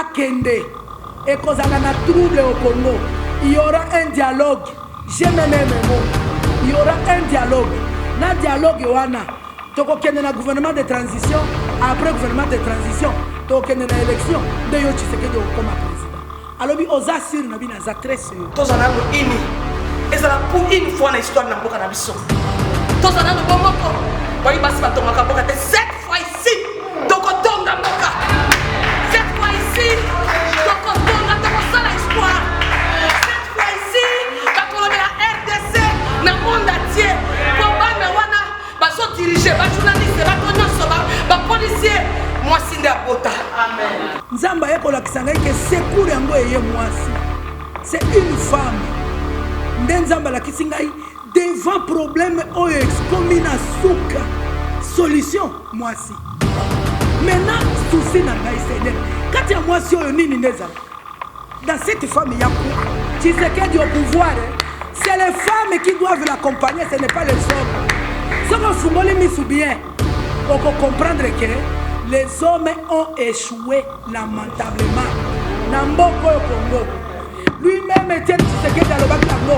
Akende et kozala na trouble au Congo. Il y aura un dialogue. J'aime même mes mots. Il y aura un dialogue. Na dialogue wana. Toko kende na gouvernement de transition. Après gouvernement de transition, toko kende na élection. De yo Tshisekedi comme président. Alors bi oza sur na bina za très sûr. Tozana ngo ini. Ezala pour une fois dans l'histoire na mboka na biso. Tozana ngo bomoko. Boyi basi batonga boka te cette fois ici. Toko tonga mboka. Cette fois ici. Toko tonga toko sala histoire. Cette fois ici, bakolo de la RDC na monde entier. Bobana wana baso diriger ba journaliste ba tonyoso ba policier. Moi sinde abota. Amen. Nzamba yeko la kisanga ke secours yango eye mwasi. C'est une femme. Nzamba la kisingai devant problème oyo excomina souka. Solution mwasi. Maintenant souci na ngai Seigneur. Kati ya mwasi oyo nini neza? Dans cette femme ya quoi? Tshisekedi au pouvoir. C'est les femmes qui doivent l'accompagner, ce n'est pas les hommes. Si on fungoli misu bien, on peut comprendre que les hommes ont échoué lamentablement. Namboko au Congo. Lui-même était Tshisekedi à l'Obakango.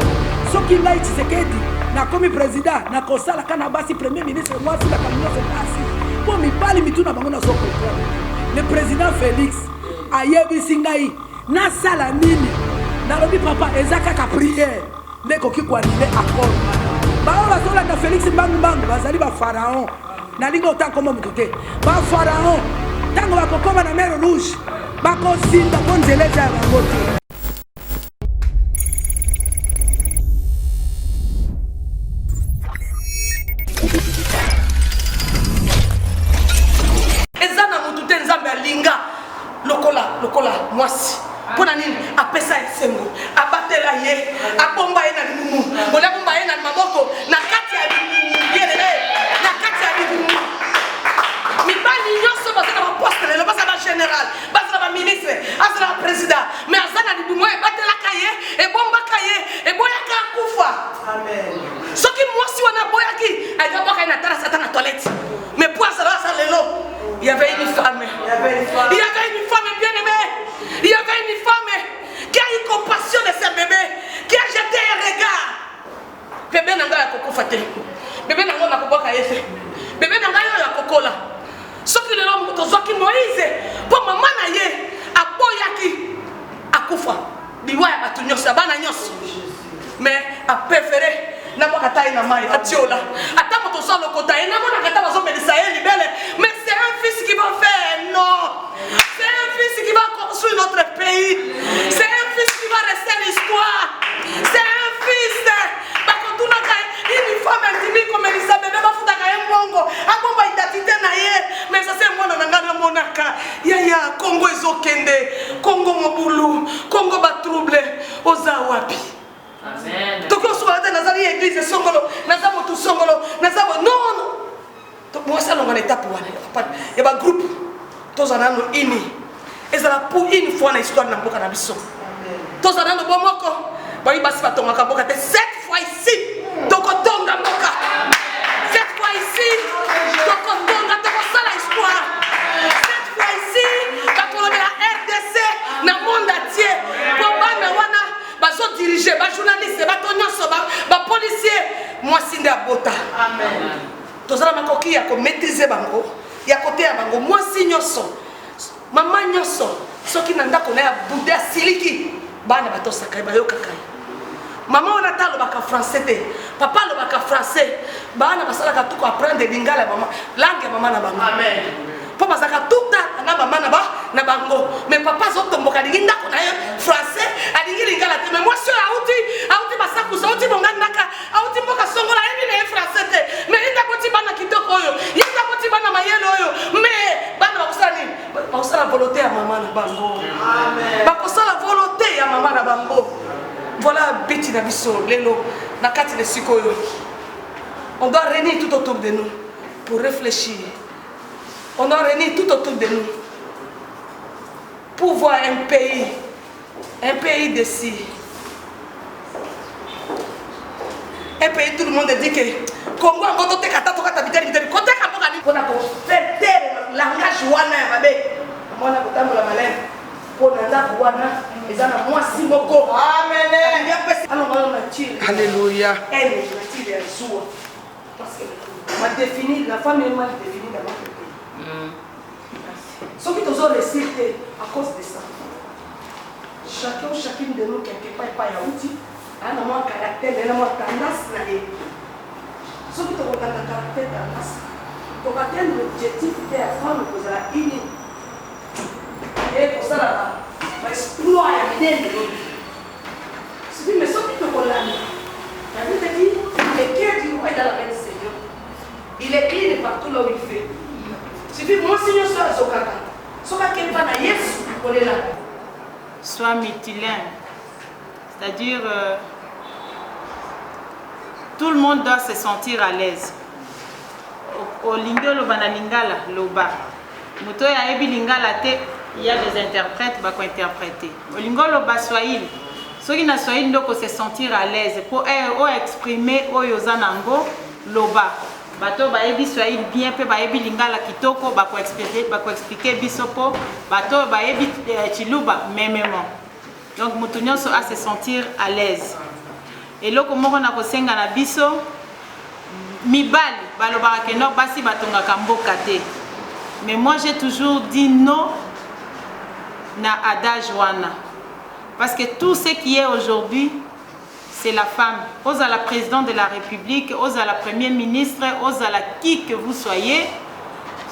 Ce qu'il a Tshisekedi, n'a comme président, n'a kosala kanabasi premier ministre, moi si la camion se passe. Pour mi parler mi tout na bango na so comprendre. Le président Félix ayebi singai na sala nini. Na lobi papa ezaka ka prière. Ndeko ki kwa nile accord. Ba ola sola na Félix Mbangubang bazali ba pharaon. Na lingo autant comme mututé. Ba pharaon tango bakokoma na mer rouge. Bako sinda konzeleza ya bangote. Lokola mwasi pona nini apesa esengo abatela ye abomba ye na limumu bola bomba ye na maboko na kati ya limumu yelele na kati ya limumu mibali nyonso bazana ba poste le basa ba général basa ba ministre azana ba président mais azana limumu e batela kaye e bomba kaye e boya ka kufa amen soki mwasi wana boyaki ayo boka na tara satan na toilette mais pour ça lelo il y avait une femme bien aimée. Il y avait une femme qui a eu compassion de ses bébés, qui a jeté un regard. Bébé n'a pas de fate. Bébé n'a pas de effet. Bébé n'a pas de cola. Ce qui est l'homme de Moïse, pour maman naye, a boyaki, a kufa. Biwa ya batunyosa, bana nyos. Mais a préféré. Na pas kata ina mai atiola ata moto solo kota ina mona kata bazo Israël libele mais c'est un fils qui va faire non c'est un fils qui va construire notre pays c'est un fils qui va rester l'histoire c'est un fils bakotuna ka une femme intime comme Elisabeth ba futa ka mbongo abomba identité na ye mais ça c'est mwana ngana monaka ya Congo ezokende Congo mobulu Congo ba trouble oza wapi. Amen. Donc on soit dans la église songolo, nazamo tout songolo, nazamo non. Donc moi ça on va l'étape pour aller. Il y a un groupe tous en anno ini. Et ça pour une fois dans l'histoire na mboka na biso. Tous en anno bomoko. Ba ibasi batonga ka boka te cette fois ici. Donc tonga mboka. Cette fois ici, donc tonga to sala histoire. Cette fois ici, ka kolona la RDC na monde entier. Pour bana wana baso diriger ba journaliste ba tonyoso ba policier moi sinde abota amen tozala makoki ya ko maîtriser bango ya côté ya bango moi sinyoso mama nyoso soki na ndako na ya buda siliki bana batosaka ba yokaka mama ona talo baka français te papa lo baka français bana basala ka tuko apprendre lingala mama langue mama na bango amen po bazaka tuta na mama na bango mais papa zotomboka lingi ndako na français alingi lingala te mais moi sur auti basaku auti bongandaka auti mboka songola ebi na français te mais inda koti bana kitoko oyo inda koti bana mayelo oyo mais bana bakosala volonté ya mama na bango amen bakosala volonté ya mama na bango voilà biti na biso lelo na kati de sikoyo on doit réunir tout autour de nous pour réfléchir. On doit réunir tout autour de nous pour voir un pays d'ici. Un pays tout le monde dit que Congo a voté kata to kata biteri côté kaboka ni kona ko fêter langage wana ya babe. Mona kotambola malem. pour nanda wana ezana mwasi moko. Amen. Alors on a tiré. Alléluia. Elle est tirée à soi. Parce que m'a défini la femme est mal définie dans notre pays. Ce qui nous ont récité à cause de ça. Chacune de nous quelque part pas yaouti, a un caractère, a une tendance là. Ce qui te regarde le caractère tendance. Pour atteindre l'objectif de la femme, vous allez unie. Et pour ça, là, exploit la vidéo de l'autre. C'est dit, mais ce qui te regarde, la Bible dit, il est clair du roi dans la main du Seigneur. Il est clair de partout là où il fait. C'est dit, mon Seigneur soit à Zokaka. Zokaka n'est pas naïf, on est là. Soit multilingue. C'est-à-dire, tout le monde doit se sentir à l'aise. Au lingolo bana lingala loba moto ya ebi lingala te, il y a des interprètes ba ko interpréter au lingolo ba swahili soki na swahili ndoko se sentir à l'aise pour exprimer oyo zanango loba bato ba ebi swahili bien pe ba ebi lingala kitoko ba ko expliquer biso po bato ba ebi chiluba memement. Donc moto nyonso a se sentir à l'aise et loko moko na ko senga na biso mibali balobaka ke no basi batongaka mboka te. Mais moi j'ai toujours dit non na adage wana parce que tout ce qui est aujourd'hui c'est la femme. Osa la présidente de la République, osa la première ministre, osa la qui que vous soyez,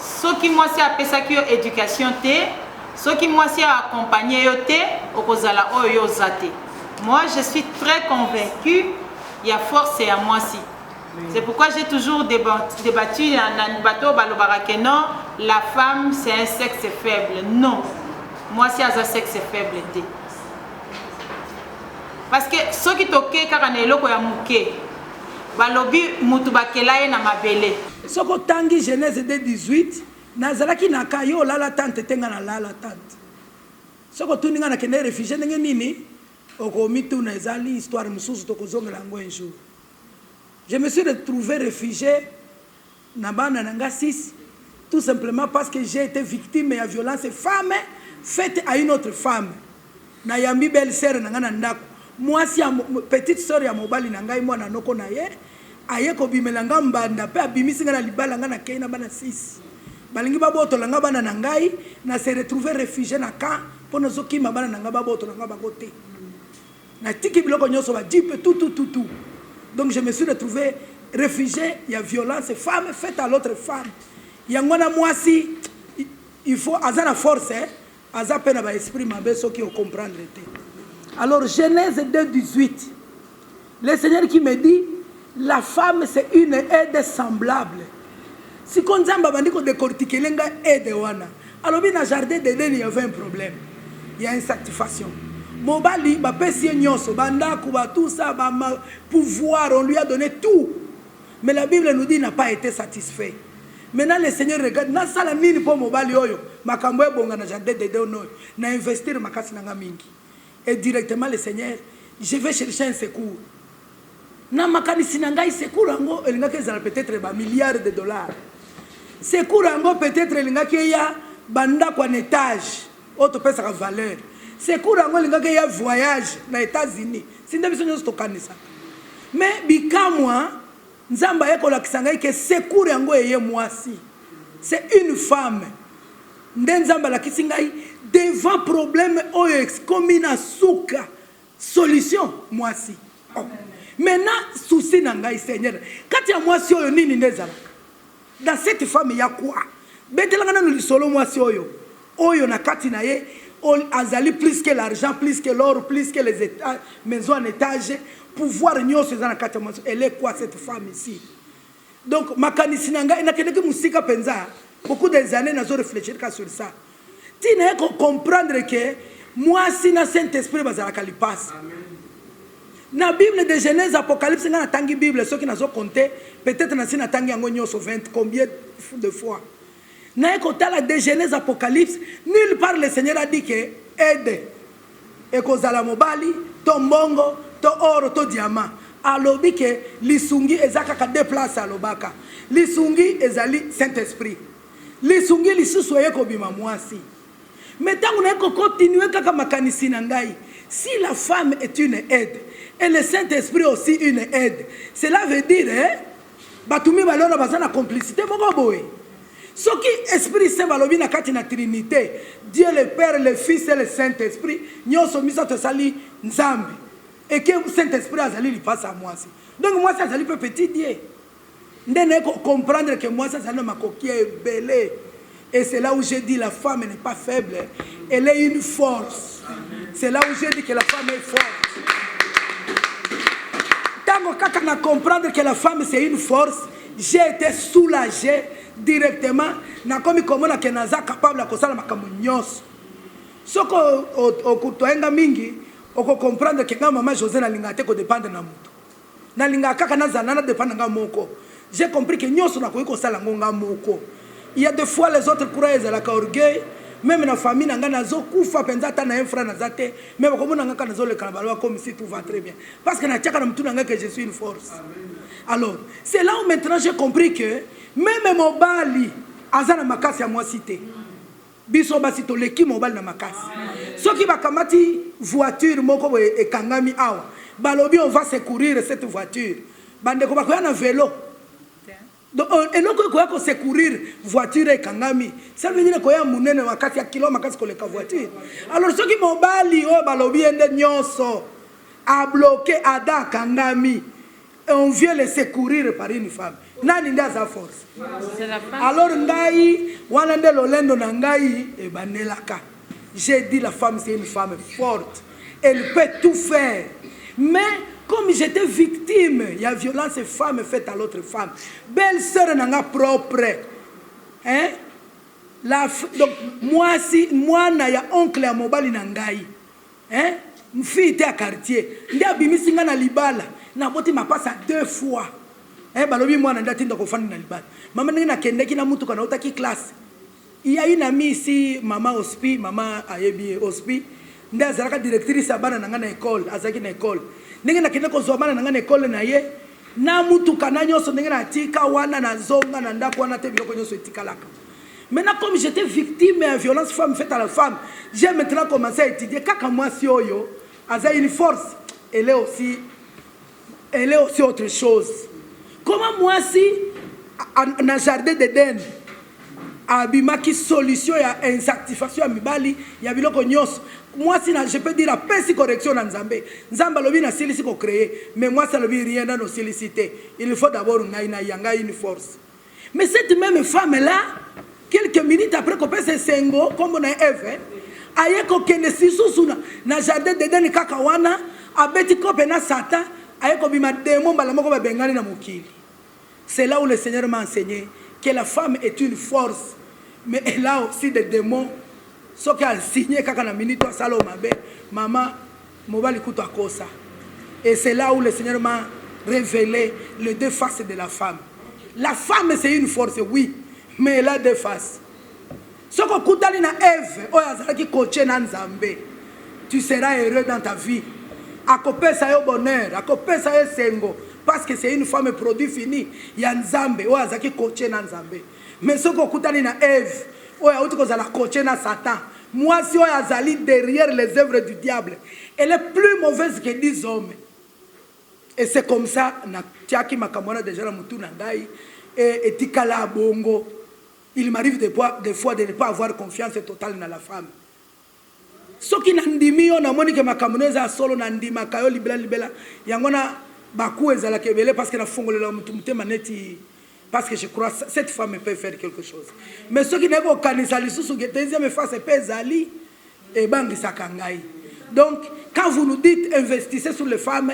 ce qui moi c'est appelé ça qui est éducation te, ce qui moi c'est accompagner yo te, okozala oyo zate. Moi je suis très convaincue, il y a force et à moi si. C'est pourquoi j'ai toujours débattu dans le bateau que non, la femme c'est un sexe faible. Non, moi c'est un sexe faible. Parce que ceux qui toquent quand on est là, balobi mutu bakela na mabele. Soko tangi Genèse de 18, nazalaki na kayo la tante tenga na la tante. Soko tuninga na kene réfugié ndenge nini, okomitu na ezali histoire mususu tokozongela ngo un jour. Je me suis retrouvé réfugié Nabana Nanga 6, tout simplement parce que j'ai été victime de violence femme faite à une autre femme. Nayambi belle-sœur Nanga Ndako. Moi, si petite sœur ya mobali Nanga moi na noko na ye, aye ko bimelanga mbanda pe abimisi ngana libala ngana keina bana 6. Balingi baboto langa bana nangai na se retrouvé réfugié na ka pono zoki mabana nanga baboto langa bagote. Na tiki biloko nyoso ba jipe tout. Donc je me suis retrouvé réfugié, il y a violence, femme faite à l'autre femme. Il y a moi si il faut azana force, aza pena ba esprit mabe ceux qui comprendre. Alors Genèse 2:18. Le Seigneur qui me dit la femme c'est une aide semblable. Si kon zamba bandiko décortiquer lenga aide wana. Alors bien dans jardin d'Éden il y avait un problème. Il y a une satisfaction. Mobali, tout ça, pouvoir, on lui a donné tout. Mais la Bible nous dit qu'il n'a pas été satisfait. Maintenant, le Seigneur regarde, na sala nini pour Mobali oyo, makambo bonga na jardin de Déon, na investir makasi nanga mingi. Et directement le Seigneur, je vais chercher un secours. Na makanisi nanga secours ango, elinga kezala peut-être ba milliards de dollars. Secours ango peut-être elinga ke ya banda kwa étage, auto pesa ka valeur. C'est courant que y a voyage aux États-Unis. C'est une mission de kanisa. Mais bikamwa nzamba yako la kisanga que c'est courant que moi si. C'est une femme. Nzamba la kisingai devant problème oex komina suka solution moi si. Oh. Maintenant souci nangai Seigneur. Quand ya moi si oyo nini ndezala. Dans cette femme il y a quoi? Betelanga na lisolo moi si oyo. Oyo na kati na ye azali plus que l'argent, plus que l'or, plus que les étages, maisons en étage, pouvoir nyoso ezana kati ya. Elle est quoi cette femme ici? Donc makanisi nanga inakende ke musika penza. Beaucoup des années nazo réfléchir sur ça. Tu n'as qu'à comprendre que moi si na Saint-Esprit bazala kalipas. Na Bible de Genèse Apocalypse na tangi Bible ceux qui nazo compter peut-être na sina tangi yango nyoso 20 combien de fois. N'a écouté la de Genèse Apocalypse, nulle part le Seigneur a dit que aide. Et kozala mobali, to mbongo, to oro, to diamant. Alobi que lisungi ezaka ka déplace alobaka. Lisungi ezali Saint-Esprit. Lisungi lisusu eko bima mwasi. Mais tant qu'on a continué kaka makanisi na ngai, si la femme est une aide et le Saint-Esprit aussi une aide, cela veut dire batumi balona bazana complicité moko boye. Ce qui Esprit Saint balobi na kati na Trinité, Dieu le Père, le Fils et le Saint-Esprit, nyonso misa to sali nzambi. Et que le Saint-Esprit azali li passe à moi. Donc moi ça azali petit Dieu. Ndene ko comprendre que moi ça azali ma coquille belé. Et c'est là où j'ai dit la femme n'est pas faible, elle est une force. C'est là où j'ai dit que la femme est forte. Tant qu'on a comprendre que la femme c'est une force, j'ai été soulagé directement. Na komi komona ke naza capable de kosala makambo nyonso. Soko okutoenga mingi, oko comprendre que maman José na lingate ko dépendre na mutu. Na linga kaka na zana na dépendre nga moko. J'ai compris que nyonso na koyi kosala ngonga moko. Il y a des fois les autres croient à la orgueil, même la famille n'a pas koufa penzata na un frère na zate, même comme on n'a pas le canabalois comme si tout va très bien. Parce que na tchaka na mtu nanga que je suis une force. Alors, c'est là où maintenant j'ai compris que même mon bali azana makasi à moi cité. Biso basito leki mobile na makasi. Ceux qui va kamati voiture moko e kangami awa. Balobi on va secourir cette voiture. Bande ko bakoya na vélo. Donc, et non que secourir voiture et kangami, ça veut dire qu'il y a un wakati ya kilo makasi koleka voiture. Alors ceux qui m'ont bali oh balobi ende nyonso a bloqué ada kangami et on vient les secourir par une femme. Nani nda za force. Alors ngai wana nde lolendo na ngai e banelaka. J'ai dit la femme c'est une femme forte. Elle peut tout faire. Mais comme j'étais victime, il y a violence femme faite à l'autre femme. Belle-sœur n'a propre. Hein? Donc, moi, il y a oncle à Mobali Nangaï. Hein? Une fille était à quartier. Il y a Bimisinga na Libala. Na boti ma passe 2 fois. Hein? Balobi moi, n'a tinda ko fani na Libala. Maman n'a kende ki na mutu kana utaki classe. Il y a une amie ici, maman Ospi, maman Ayebi Ospi. Nda azalaka directrice abana na ngana école, azaki na école. Ndenge na kende ko zomana na ngana école na ye, na mutu kana nyonso ndenge na tika wana na zonga na ndako wana te biloko nyonso etikalaka. Maintenant comme j'étais victime de violence femme faite à la femme, j'ai maintenant commencé à étudier kaka moi si oyo, aza une force, elle est aussi autre chose. Comment moi si na jardin d'Éden abimaki solution ya insatisfaction ya mibali ya biloko nyonso. Moi, si je peux dire la petite correction dans Nzambe. Nzamba lobi na silisi ko créer, mais moi ça lobi rien dans nos silicités. Il faut d'abord une force. Mais cette même femme là, quelques minutes après qu'on passe sengo comme on a Eve, aye ko kende sisusu na jardin d'Éden kaka wana, abeti kope na Satan, aye ko bima démon bala moko ba bengani na mokili. C'est là où le Seigneur m'a enseigné que la femme est une force, mais elle a aussi des démons. Ce qui a signé quand on a minute à Salomabe, maman, mobali kuta kosa. Et c'est là où le Seigneur m'a révélé les 2 faces de la femme. La femme c'est une force, oui, mais elle a 2 faces. Ce que kutali na Eve, oyazaki coaché na Nzambe, tu seras heureux dans ta vie. Akopesa yo bonheur, akopesa yo sengo, parce que c'est une femme produit fini. Ya Nzambe, oyazaki coaché na Nzambe. Mais ce que kutali na Eve, la coacher na Satan. Moi, si on azali derrière les œuvres du diable, elle est plus mauvaise que 10 hommes. Et c'est comme ça, na tiaki makamona déjà la mutu nangai et tikala bongo. Il m'arrive des fois de ne pas avoir confiance totale dans la femme. Ce qui n'andimi on a moni que makamoneza solo nandima kayo libela yangona baku ezala kebele parce que na fongolela mutu mutema neti. Parce que je crois que cette femme peut faire quelque chose. Mais ceux qui n'ont pas organisé sous deuxième phase, c'est Pézali et Bangi Sakangai. Donc, quand vous nous dites investissez sur les femmes,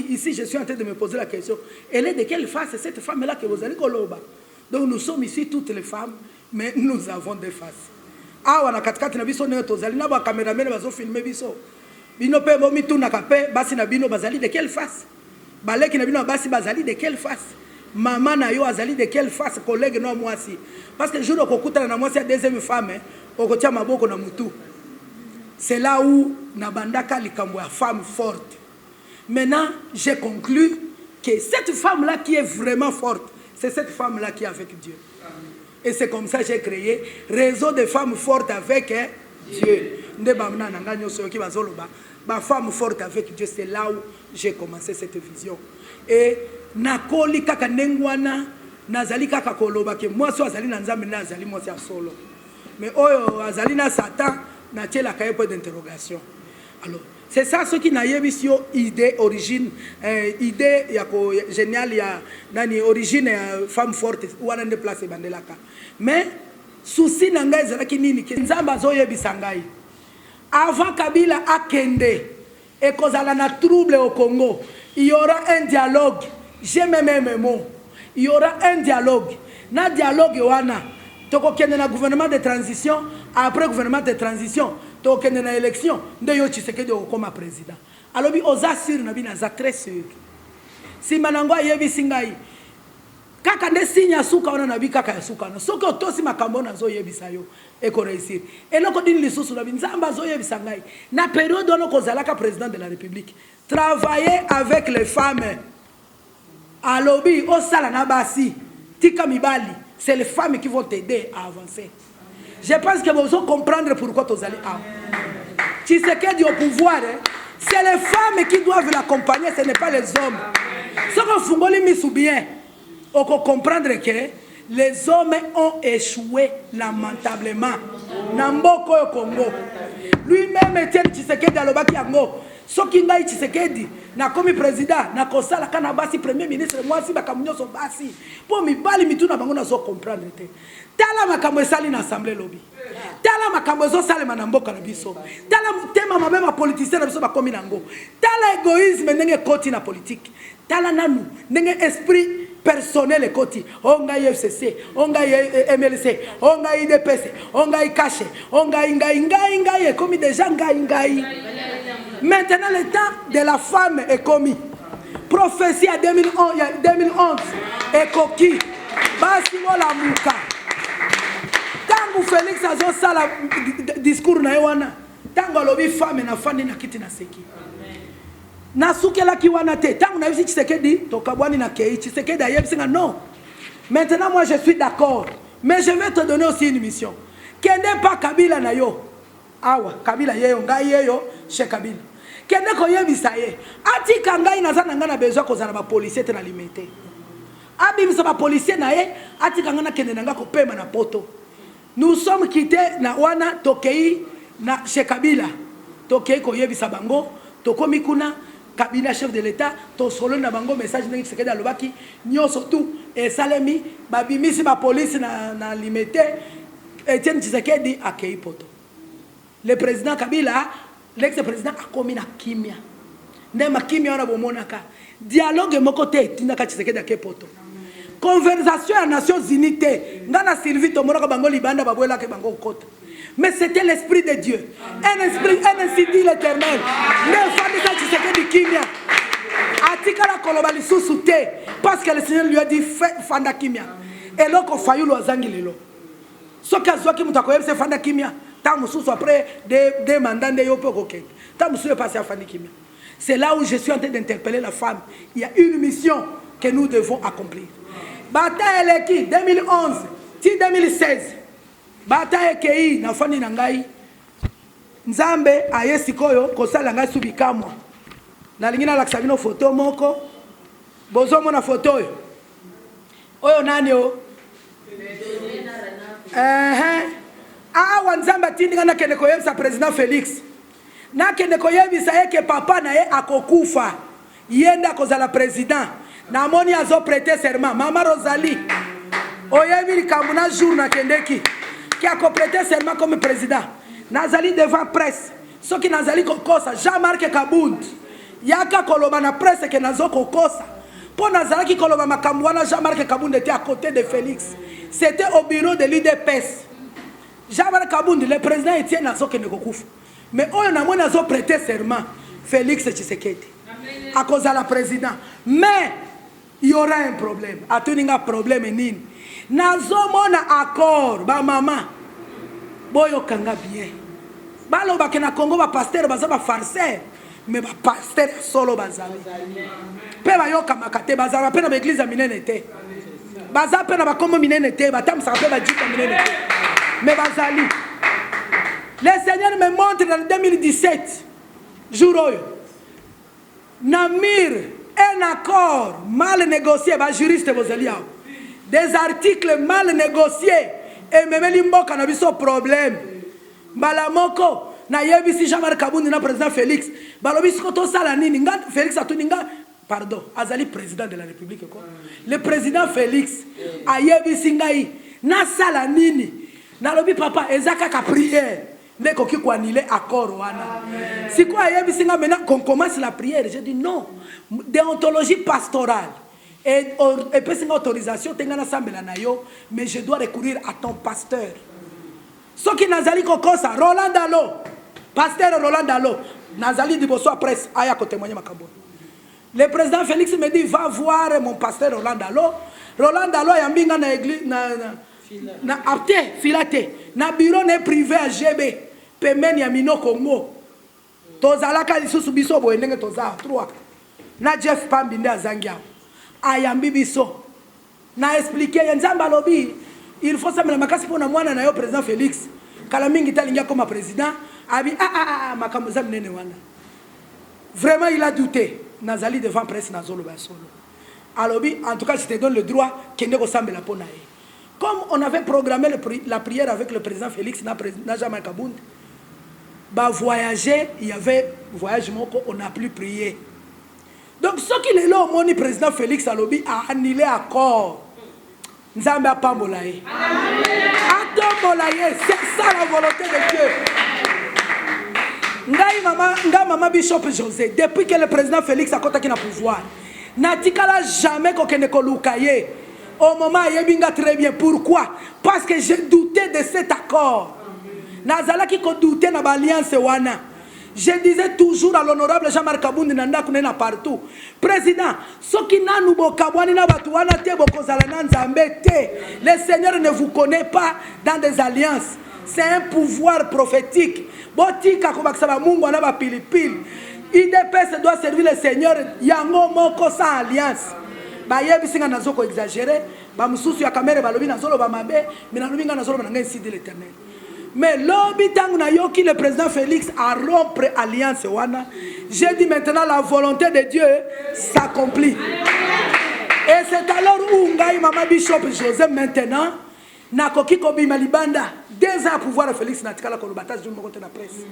ici je suis en train de me poser la question. Elle est de quelle face cette femme-là que vous allez koloba? Donc nous sommes ici toutes les femmes, mais nous avons des faces. Ah, on a 4 na biso ne tozali na ba cameraman bazo filmer biso. Bino pe bomi tu na kape basi na bino bazali de quelle face? Baleki na bino basi bazali de quelle face? Maman na yo azali de quelle face? Collègue no moi si. Parce que jour okokuta na moi si deuxième femme, okotia maboko na mutu. C'est là où na bandaka likambo ya femme forte. Maintenant, j'ai conclu que cette femme là qui est vraiment forte, c'est cette femme-là qui est avec Dieu. Et c'est comme ça que j'ai créé réseau de femmes fortes avec Dieu. Femme forte avec Dieu, c'est là où j'ai commencé cette vision. Et nakoli kaka nengwana nazali kaka koloba ke moi so azali na nzambe nazali moi c'est solo. Mais oyo azali na Satan na tiela kaye point d'interrogation. Alors, c'est ça ce qui n'a yebisio idée origine idée yako génial ya nani origine femme forte ou wana déplacer bandelaka. Mais souci na ngai ezalaki nini ke nzamba zo yebisa ngai. Avant Kabila akende et kozala na trouble au Congo, il y aura un dialogue. J'aime mes mots. Il y aura un dialogue. Na dialogue wana toko kende na gouvernement de transition, après gouvernement de transition, toko kende na élection, ndeyo Tshisekedi okoma président. Alors bi oza sur na bina za très sûr. Si manangwa yebi singai kaka nde sinya suka wana na bi kaka ya suka na soko tosi makambo na zo yebisa yo eko réussir. Et loko dini lisusu na binzamba zo yebisa ngai na période ono kozalaka président de la République travailler avec les femmes alobi osala na basi tika mibali c'est les femmes qui vont t'aider à avancer. Je pense que vous allez comprendre pourquoi vous allez avoir. Tshisekedi au pouvoir, c'est les femmes qui doivent l'accompagner, ce n'est pas les hommes. Ce qu'on fungoli mis ou bien, on peut comprendre que les hommes ont échoué lamentablement. Namboko au Congo. Lui-même était Tshisekedi alobaki yango. Soki ngai Tshisekedi na komi président na kosala kana basi premier ministre moi si bakamunyo so basi po mibali mituna bango na zo comprendre te. Tala makambo esali na assemblée lobby. Tala makambo ezo salema na mboka na biso. Tala tema mabema politicien na biso bakomi nango. Tala égoïsme ndenge koti na politique. Tala nanu ndenge esprit personnel et koti. Onga FCC, onga MLC, onga IDPC, onga IKASHE, onga ingai komi déjà ngai. Maintenant le temps de la femme est commis. Prophétie à 2011 est coquille. Basi la muka. Tangu Félix azo sala discours na wana. Tangu alobi femme na fandi na kiti na seki. Na sukela ki wana te. Tangu na yisi Tshisekedi tokabwani na kei Tshisekedi ayebsinga non. Maintenant moi je suis d'accord. Mais je vais te donner aussi une mission. Kende pas Kabila na yo. Awa Kabila yeyo ngai yeyo chez Kabila. Kende ko yebisa ye. Ati kangai na zana ngana besoin ko zana ba policier te na limité. Abi bisa ba policier na ye ati kangana kende nanga ko pema na poto. Nous sommes quittés na wana tokei na chez Kabila. Tokei ko yebisa bango tokomi kuna Kabila chef de l'état to solo na bango message ndenge Tshisekedi alobaki nyoso tout et salemi babimisi ba police na limité Etienne Tshisekedi akei poto. Le président Kabila, l'ex-président a commis na kimia. Nema kimia wana bomonaka. Dialogue moko te tinaka Tshisekedi akepoto. Conversation à Nations Unies te. Ngana Sylvie Tomoraka bango libanda babwela ke bango kota. Mais c'était l'esprit de Dieu. Un esprit, un ainsi dit l'Éternel. Ne fandika Tshisekedi kimia. Atika la koloba lisusu te parce que le Seigneur lui a dit fanda kimia. Et loko fayulu azangi lelo. Soka zoki mutako yebse fanda kimia. Après des mandats de Yopokoke. C'est là où je suis en train d'interpeller la femme. Il y a une mission que nous devons accomplir. Bataille Eleki 2011, 2016. Bataille Kei, na fani nangai. Nzambe ayesikoyo kosala ngai subikamwa. Na lingina laksabino photo moko. Bozomo na photo yo. Oyo nani o? Awa nzamba tindinga na kende koyebisa président Félix. Na kende koyebisa yeke papa na ye akokufa. Yenda kozala président. Na moni azo prêter serment. Mama Rosalie. Oyebi kamuna jour na kendeki. Qui a prêté serment comme président. Nazali devant presse. Ce qui nazali kokosa. Jean-Marc Kabound. Yaka koloba na presse ke nazo kokosa. Pour nazali koloba makambwana Jean-Marc Kabound était à côté de Félix. C'était au bureau de l'UDPS. Jean-Marc Kabound, le président Etienne Nazoke Nekokouf. Mais on a moins prêté serment. Félix Tshisekedi. À cause de la président. Mais il y aura un problème. A tenir un problème nin. Nazo mona accord. Ba maman. Boyo kanga bien. Balo ba kena Congo ba pasteur ba za ba farceur. Mais ba pasteur solo ba zali. Pe ba yo kamakate ba za ba pe na église minene te. baza pe na bakombo minene te batamisa pe bajika minene te mais bazali. Le Seigneur me montre en 2017 jour oyo namir un accord mal négocié ba juriste bozali awo des articles mal négociés et memeli mboka na biso problème mbala moko na yebisi Jean-Marc Kabundi na président Félix balobi siko to sala nini nga Félix atuninga pardon azali président de la République quoi le président Félix ayebisi ngai na sala nini nalobi papa ezaka ka prière ndeko ki ko annuler accord wana siko ayebisi nga maintenant qu'on commence la prière j'ai dit non déontologie pastorale et puis une autorisation tengana sambela na yo mais je dois recourir à ton pasteur soki nazali kokosa Roland Dalo pasteur Roland Dalo nazali diboso presse aya ko témoigner makambo. Le président Félix me dit va voir mon pasteur Roland Dalo. Roland Dalo yambinga na église na apte filate na bureau ne privé à GB pemeni ya mino Congo tozalaka lisusu biso boye ndenge toza 3 na Jeff Pambi nde azangia ayambi biso na expliquer nzamba lobi il faut ça mais makasi pona mwana na yo président Félix kala mingi talinga comme président abi makambo za minene wana vraiment il a douté nazali devant presse nazolo ba solo alobi en tout cas je te donne le droit kende ko sambela pona ye comme on avait programmé la prière avec le président Félix na Jean-Marc Kabundi ba voyager il y avait voyage moko on n'a plus prié donc ce qu'il est là au moni président Félix alobi a annulé accord nzambe apambola ye atombola ye c'est ça la volonté de Dieu. Nga maman Bishop José depuis que le président Félix a contacté le pouvoir natikala jamais kokende koluka ye au moment yebinga très bien pourquoi parce que j'ai douté de cet accord nazalaki ko douter na alliance wana. Je disais toujours à l'honorable Jean-Marc Kabundi nanda kunena partout président soki nanu bokabwani na batu wana te bokozala na nzambe te le Seigneur ne vous connaît pas dans des alliances c'est un pouvoir prophétique botika ko bakisaba Mungu ana ba pilipili IDPS doit servir le Seigneur yango moko sans alliance ba yebisinga nazoko exagérer ba mususu ya kamere balobi nazolo ba mabe mina lobinga nazolo na ngai de l'Éternel. Mais l'obitang na yoki le président Félix a rompre alliance wana. J'ai dit maintenant la volonté de Dieu s'accomplit. Et c'est alors où ngai mama Bishop José maintenant na koki ko bima libanda 2 ans à pouvoir Félix na tikala ko batage du côté na presse.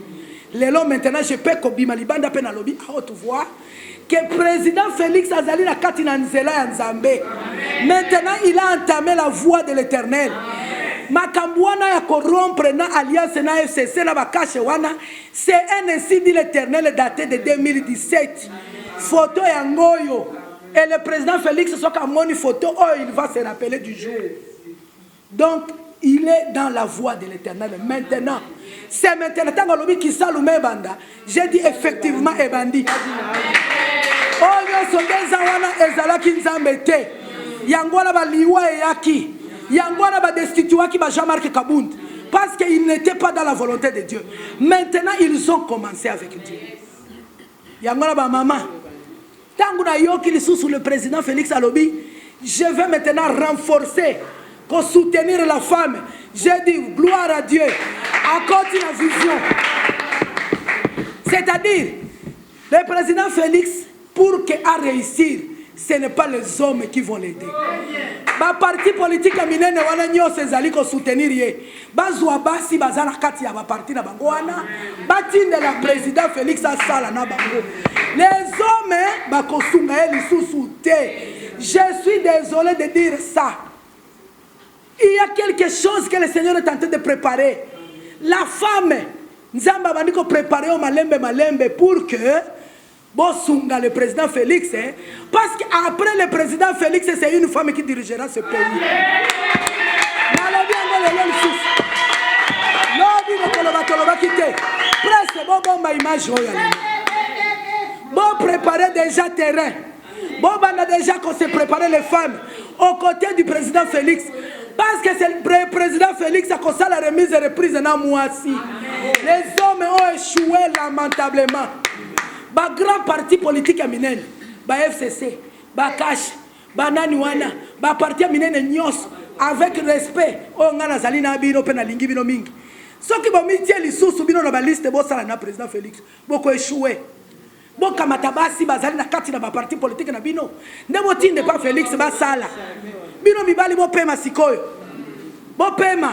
Lelo maintenant je peux ko bima libanda pe na lobby à haute voix que président Félix azali na kati na nzela ya Nzambe. Maintenant il a entamé la voie de l'Éternel. Makambouana ya corrompre na alliance na FCC na bakache wana c'est un ainsi dit l'Éternel daté de 2017 photo ya ngoyo et le président Félix soka moni photo oh il va se rappeler du jour donc il est dans la voie de l'Éternel maintenant c'est maintenant tango lobi kisalume banda j'ai dit effectivement ebandi oh yo so deza wana ezalaki nzambe te yango na baliwa yaki Yangwana ba destituaki ba Jean-Marc Kabundi parce qu'ils n'étaient pas dans la volonté de Dieu. Maintenant ils ont commencé avec Dieu. Yangwana ba maman. Tanguna yoki li sous le président Félix Alobi, je vais maintenant renforcer pour soutenir la femme. J'ai dit gloire à Dieu. Accorde la vision. C'est-à-dire le président Félix pour qu'il a réussir, ce n'est pas les hommes qui vont l'aider. Ba parti politique minene wana nyose ezali ko soutenir ye bazwa basi bazana kati ya ba parti na bango wana batinde la président Félix asala na bango les hommes ba kosunga ye lisusu te. Je suis désolé de dire ça. Il y a quelque chose que le Seigneur est en train de préparer. La femme nzamba bandiko préparer au malembe pour que Bosunga, le président Félix, hein, parce qu'après le président Félix, c'est une femme qui dirigera ce pays. Bon, préparer déjà terrain. Bon, on a déjà qu'on s'est préparé les femmes aux côtés du président Félix. Parce que c'est le président Félix qui a causé la remise et reprise dans Mouassi. Les hommes ont échoué lamentablement. Ba grand parti politique aminen, ba FCC, ba Cash, banani wana ba parti minene nyos avec respect o ngana zalina bino pe na lingi bino mingi soki bo mitie lisusu bino na ba liste bo sala na président Félix boko échoué boka matabasi bazali na kati na ba parti politique na bino ndebo tinde pas Félix ba sala bino mibali bo pema sikoyo bo pema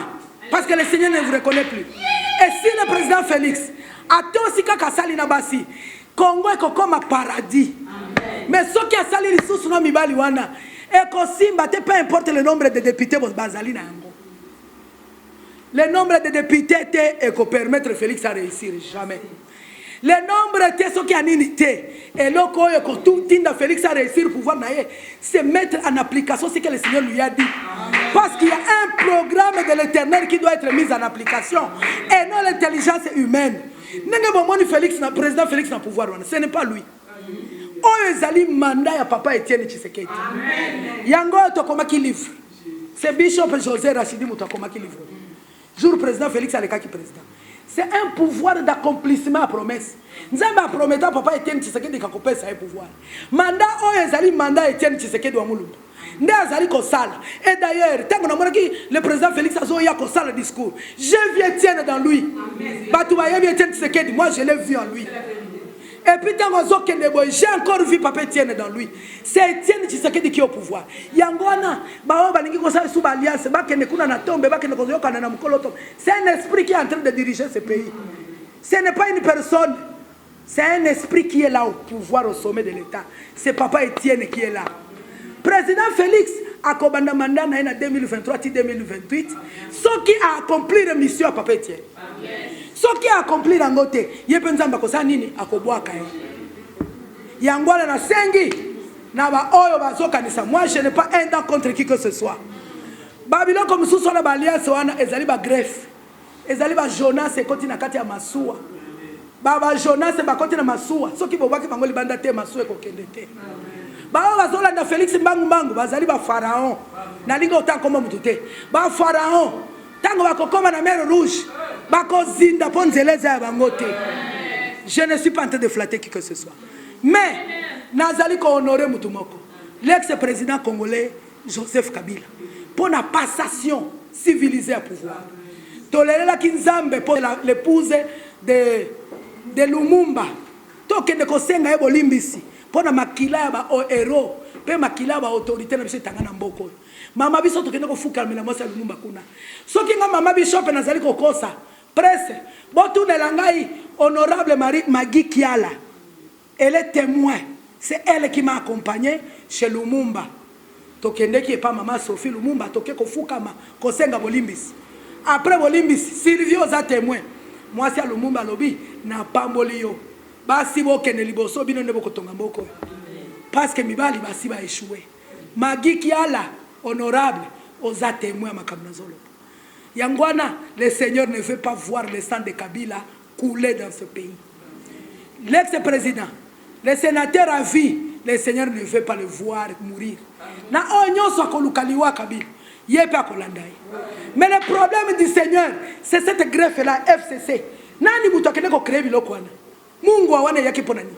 parce que le Seigneur ne vous reconnaît plus et si le président Félix a aussi kaka sali na basi Congo eko comme paradis. Mais ce qui a sali les sous na mibali wana eko simba te peu importe le nombre de députés bos bazali na yango. Le nombre de députés te eko permettre Félix à réussir jamais. Le nombre de ceux qui a unité et loko eko tout tinda Félix à réussir pouvoir naie se mettre en application ce que le Seigneur lui a dit. Parce qu'il y a un programme de l'Éternel qui doit être mis en application et non l'intelligence humaine. Félix, président Félix n'a pouvoir, ce n'est pas lui. Oezali mandat ya papa Etienne Tshisekedi. Yango tokoma ki livre. C'est Bishop José Rachidi mutokoma ki livre. Jour président Félix aleka ki président. C'est un pouvoir d'accomplissement à promesse. Nzamba promettant papa Etienne Tshisekedi kakopesa un pouvoir. Mandat oezali mandat Etienne Tshisekedi wa mulumba. Et d'ailleurs, tant que le président Félix a le discours, je viens Etienne dans lui. Moi, je l'ai vu en lui. Et puis, j'ai encore vu Papa Etienne dans lui. C'est Etienne Tshisekedi qui est au pouvoir. C'est un esprit qui est en train de diriger ce pays. Ce n'est pas une personne. C'est un esprit qui est là au pouvoir, au sommet de l'État. C'est Papa Etienne qui est là. Président Félix a commandé mandat en 2023-2028. Ce qui a accompli la mission à Papa Etienne. Ce qui a accompli la ngote, il y a besoin de faire nini à Koboaka. Yangola na sengi na ba oyo bazokanisa. Moi je n'ai pas un dent contre qui que ce soit. Babylone comme sous la alliance wana ezali ba greffe. Ezali ba Jonas et continue na kati ya masuwa. Baba Jonas ba continue na masuwa. Ce qui bobaki bangoli banda te masuwa ko kende te. Ba bazolanda Félix mbangu mbangu bazali ba pharaon. Na linga autant comme mutute. Ba pharaon tango bakokoma na mer rouge. Bakozinda ponzeleza ya bangote. Je ne suis pas en train de flatter qui que ce soit. Mais nazali ko honorer mutumoko. L'ex-président congolais Joseph Kabila pour la passation civilisée à pouvoir. Tolérer la Kinzambe pour l'épouse de Lumumba. Toke de kosenga ebo limbisi. Pour la makila ba o héros. Pe makila ba autorité na biso tangana mboko. Mama biso tokende ko fuka mela mosa Lumumba kuna. Soki nga mama bishop nazali ko kosa. Presse. Botu nelangai honorable Magui Kiala. Elle est témoin. C'est elle qui m'a accompagné chez Lumumba. Tokende qui est pas maman Sophie Lumumba. Toke ko fuka ma kosenga bolimbisi. Après bolimbisi, Silvio za témoin. Moi c'est Lumumba lobi na pambolio. Basi boke ne liboso bino ne bokotonga mboko. Parce que mibali basi ba échoué. Magui Kiala honorable aux témoins makamnazolo. Yangwana, le Seigneur ne veut pas voir le sang de Kabila couler dans ce pays. L'ex-président, le sénateur a vu, le Seigneur ne veut pas le voir mourir. Na onyo so kolukaliwa Kabila. Mais le problème du Seigneur, c'est cette greffe-là, FCC. Nani mutokene ko créer biloko wana. Mungu awana yaki ponani.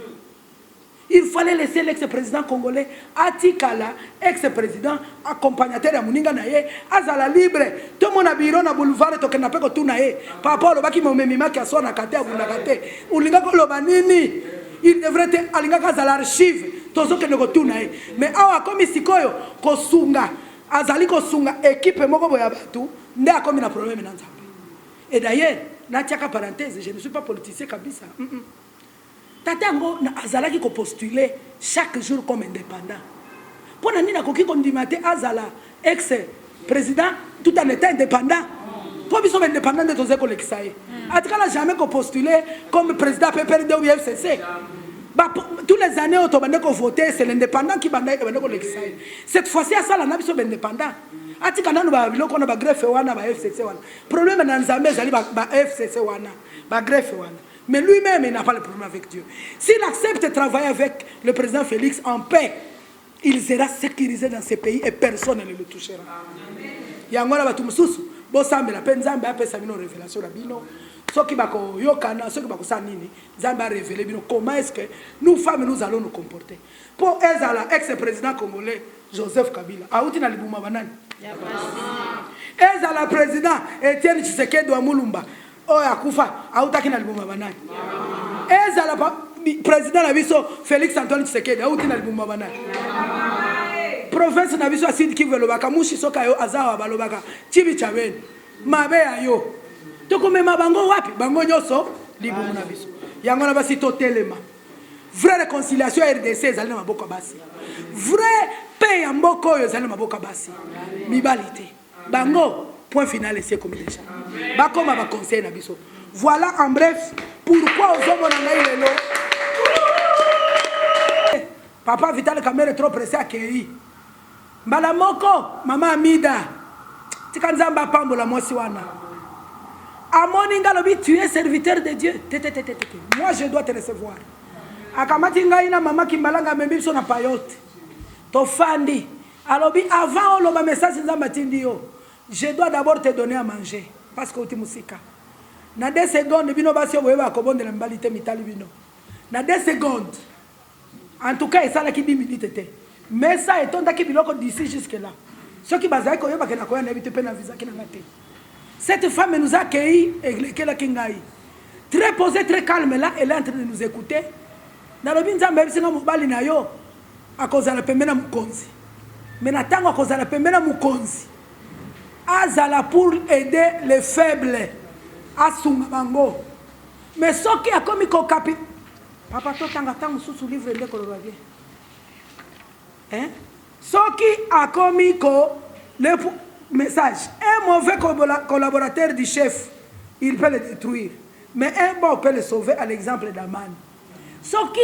Il fallait laisser l'ex-président congolais Atikala, ex-président, accompagnateur à Muninga Naye, Azala libre, tout mon abiro na boulevard, to kenape ko tunaye, papa lo baki momemima ki asona kate abunagate, ulinga ko lo banini, il devrait être alinga ka za l'archive, tozo ke ko tunaye. Mais awa komi sikoyo ko sunga, azali ko sunga équipe moko boya batu, nde akomi na problème na nzambe. Et d'ailleurs, na tiaka parenthèse, je ne suis pas politicien kabisa. Tatango na azala qui postuler chaque jour comme indépendant. Pour nani na koki kondimate azala ex-président tout en étant indépendant. Pour biso indépendant de toze ko leksaye. Atikala jamais ko postuler comme président PPRD ou FCC. Bah tous les années auto bande ko voter c'est l'indépendant qui bande ko leksaye. Cette fois-ci azala na biso indépendant. Atikana no ba biloko na ba greffe wana ba FCC wana. Problème na nzambe zali ba FCC wana, ba greffe wana. Mais lui-même, il n'a pas le problème avec Dieu. S'il accepte de travailler avec le président Félix en paix, il sera sécurisé dans ce pays et personne ne le touchera. Il y a un peu de révélation. soki bako yokana soki bako sa nini nzambe a révélé bino comment est-ce que nous femmes nous allons nous comporter pour ezala ex-président congolais Joseph Kabila auti na libuma banani ezala président Etienne Tshisekedi wa Mulumba oyo akufa autaki na libuma banani ezala président na biso Félix Antoine Tshisekedi auti na libuma banani province na biso Sud Kivu lobaka mushi soka yo azawa balobaka chibi chabeni mabe ayo tokomema bango wapi bango nyoso libumu na biso yango na basi totelema vraie réconciliation RDC ezali na maboko basi vrai paix ya mboko oyo ezali na maboko basi mibalité bango point final c'est comme déjà bakoma ba conseil na biso voilà en bref pourquoi ozomona ngai lelo papa Vital Kamerhe trop pressé akei mbala moko mama Amida tika nzamba pambola mwasi wana amoni ngalobi tu es serviteur de Dieu moi je dois te recevoir akamati ngai na mama Kimbalanga membi biso na payote to fandi alobi avant oloba message nzamba tindi yo je dois d'abord te donner à manger parce que uti musika na 2 secondes bino basi oboyeba kobondela mbalite mitali bino na 2 secondes en tout cas ça qui 10 minutes était mais ça etondaki biloko d'ici jusque là ceux qui bazaki koyeba ke na koya na bitu pe na visa ki na ngate cette femme nous a accueilli et qu'elle a kingai très posée très calme là elle est en train de nous écouter na lobi nzambe bisinga mobali na yo akozala pembena mukonzi mais na tango akozala pembena mukonzi azala pour aider les faibles asunga bango mais soki akomi ko kapi papa to tanga tango susu livre de koloba bien hein soki akomi ko le message un mauvais collaborateur du chef il peut le détruire mais un bon peut le sauver à l'exemple d'Aman soki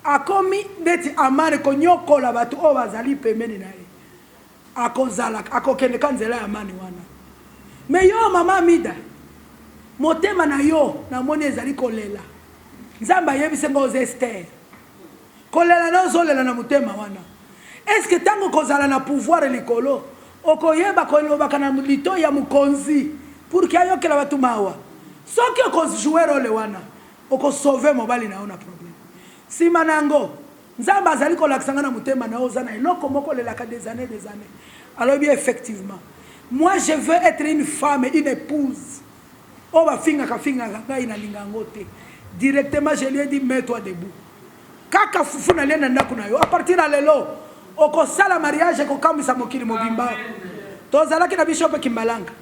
akomi deti Aman ko nyokola batu o bazali pembeni na ye akozala akokende kanzela ya Aman wana mais yo mama Amida motema na yo na moni ezali kolela nzamba yebise ngoze Esther kolela na zolela na motema wana est-ce que tango kozala na pouvoir likolo okoyeba kolobaka na lito ya mukonzi pour que ayokela batu mawa soki okozouer role wana okosauver mobali na ona problème sima nango nzamba azali kolakisanga na motema na ozana eloko moko lelaka des années alors bien effectivement moi je veux être une femme une épouse oba finga ka ngai na lingango te directement je lui ai dit mets-toi debout kaka fufu na lena ndako na yo à partir de lelo okosala mariage kokamisa mokili mobimba tozalaki na bishop Kimbalanga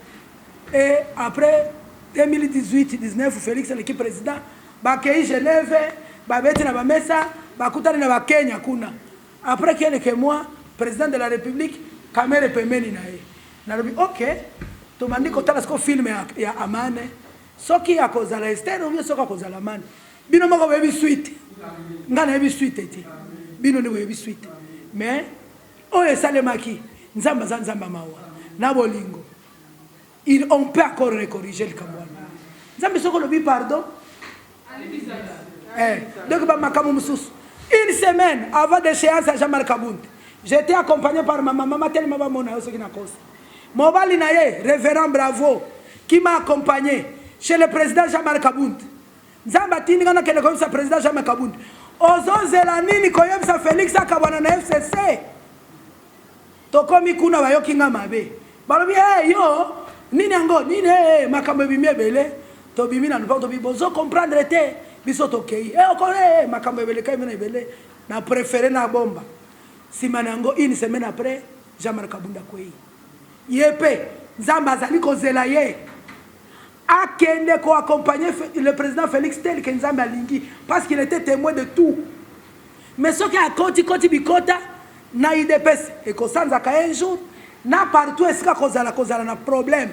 et après 2018-19 Félix l'équipe président bakei Genève babeti na bamesa bakutana na bakenya kuna après quelques mois président de la République Kamerhe pembeni na ye nalobi OK tomandi kotala sko film ya Amane soki akozala Esther ou soki akozala Amane bino moko bebi suite ngana bebi suite eti bino ni bebi suite mais oyo salemaki nzamba za nzamba mawa na bolingo on peut encore corriger le Cameroun nzambe soko lobi pardon donc ba makamu mususu une semaine avant d'échéance à Jean-Marc Kabund j'étais accompagné par ma maman tellement ba mona yo soki na kosa mobali na ye révérend Bravo qui m'a accompagné chez le président Jean-Marc Kabund nzamba tindi ngana kele ko sa président Jean-Marc Kabund ozonzela nini koyebisa Félix akabwana na FCC tokomi kuna bayoki nga mabe balobi yo nini yango nini makambo bimie bele to bimi na npo to bibozo comprendre te biso tokei okole makambo bele kai mena bele na préféré na bomba simanango une semaine après Jean-Marc Kabunda kwei yepe nzamba zali kozela ye akende ko accompagner le président Félix tel que nzamba lingi parce qu'il était témoin de tout mais ce qui a koti bikota na idepes et ko sanza ka un jour na partout est-ce que kozala na problème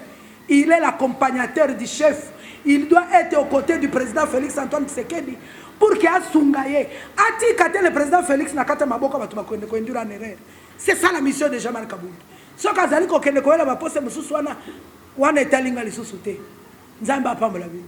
il est l'accompagnateur du chef il doit être aux côtés du président Félix Antoine Tshisekedi pour qu'il asungaye ati kate le président Félix na kata maboko batu bakwende ko endura en erreur c'est ça la mission de Jean-Marc Kabunda so kazali ko kende ko yela ba poste mususu wana etalinga lisusu te nzamba apambola bino